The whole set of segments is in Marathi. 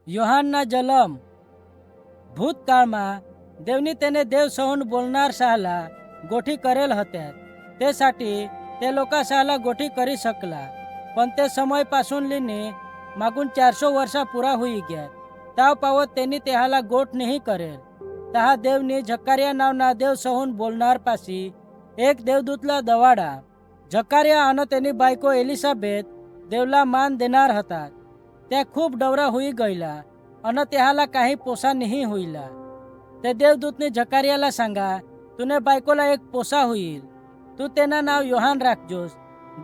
યોહાનના જલમ। ભૂતકાળમાં દેવની તેને દેવ સહુન બોલનાર શાહલા गोठी करेल हत्या त्यासाठी ते लोक शाळा गोठी करी शकला। पण ते समय पासून लिने मागून 400 वर्षा पुरा हुई गया ताव पावत त्यांनी त्याला गोठ नाही करेल। तहा देवनी झकारिया नावना देव सहून बोलणार पाशी एक देवदूतला दवाडा। झकारिया आणि तेनी बायको एलिसाबेथ देवला मान देणार हतात। त्या खूप डवरा हुई गईला आणि त्याला काही पोसा नाही हुईला। ते देवदूतने झकारियाला सांगा, तुने बायकोला एक पोसा होईल, तू तेना नाव योहान राखजोस।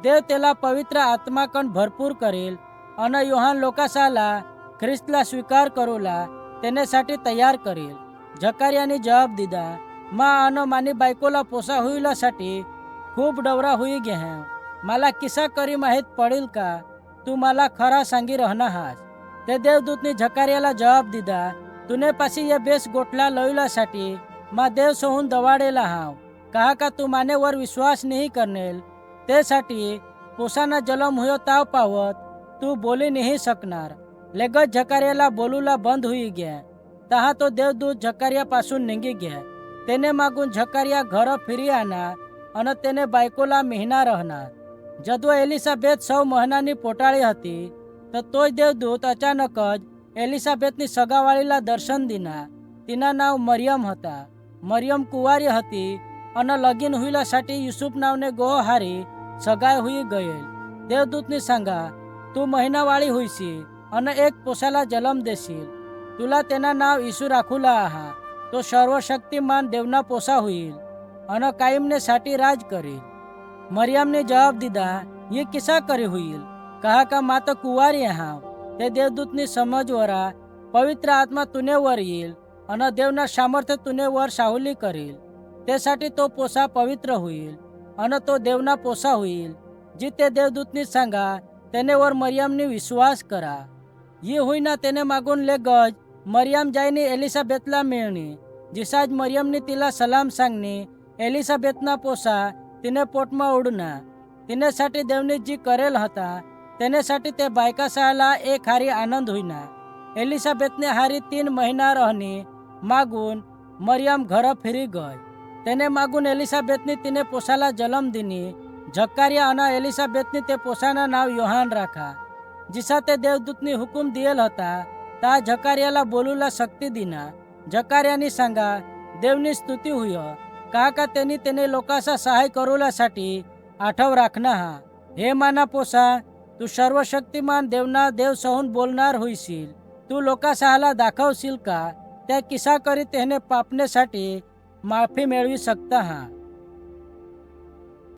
देव त्याला पवित्र आत्मा कण भरपूर करेल आणि योहान लोकासाला ख्रिस्तला स्वीकार करूला तेनेसाठी तयार करेल। झकारियाने जवाब दिदा, मा आणि मानी बायकोला पोसा होईलासाठी खूप डवरा हुई घ्या। मला किसा करी माहीत पडेल का? तू मला खरा सांगी रहना हास। ते देवदूतने झकारियाला जवाब दिदा, तुने पाशी ये बेस गोठला लईलासाठी मा देव सोहून दवाडेला हाव। कहा का तू मानेवर विश्वास नहीं करनेल तेसाठी पोसाना जलम हुयो ताव पावत तू बोली नहीं सकणार। लगेच झकारियाला बोलूला बंद हुई गया। तहा तो देवदूत झकारिया पासून निघी गया। तेने मागून झकारिया घर फिरी आना आणि तेने बायकोला महिना रहणार। जदवा एलिसाबेथ 100 महिनानी पोटाळी हती तर तोय देवदूत अचानकच एलिसाबेथनी सगावाळीला दर्शन दिना। तिना नाव मरियम हता। मरियम कुवारी हती आणि लगीन हुईलासाठी युसुफ नावने गोहारी सगाय हुई गयेल। देवदूतने सांगा, तू महिनावाळी हुईसी आणि एक पोसाला जलम देशील। तुला तेना नाव येशू राखूला आहा। तो सर्वशक्तिमान देवना पोसा होईल आणि कायमने साठी राज करेल। मरियमने जवाब दिदा, ये किसा करी होईल? कहा का माता कुवारी आहा। ते देवदूतने समजवरा, पवित्र आत्मा तुने वर येईल आणि देवना सामर्थ्य तुने वर शाहुली करेल। त्यासाठी तो पोसा पवित्र होईल आणि तो देवना पोसा होईल। जिते देवदूतनी सांगा तेने वर मरियमने विश्वास करा। ये होईना तेने मागून लगेच मरियम जाईनी एलिसाबेथला मिळणी। जिसाज मरियमने तिला सलाम सांगणे एलिसाबेथना पोसा तिने पोटमा उडना। तिनेसाठी देवनी जी करेल हता तेनेसाठी ते बायकासाला एक हारी आनंद होईना। एलिसाबेथने हारी 3 महिना रहने मागून मरियम घर फिरी गई। तेने मागून एलिसाबेथने तिने पोसाला जलम दिनी। झकारिया आणि एलिसाबेथने ते पोसाना नाव योहान राखा। जिसा ते देवदूतनी हुकुम दिएल हता ता झकारियाला बोलूला शक्ती दिना। झकारियानी सांगा, देवनी स्तुती हुय। का त्यांनी तेने लोकांचा सहाय करूलासाठी आठव राखना हा। हे माना पोसा, तू सर्वशक्तिमान देवना देव सहून बोलणार होईशील। तू लोकांसाला दाखवशील का त्या किसा करी त्याने पापनेसाठी माफी मिळवी शकता हा।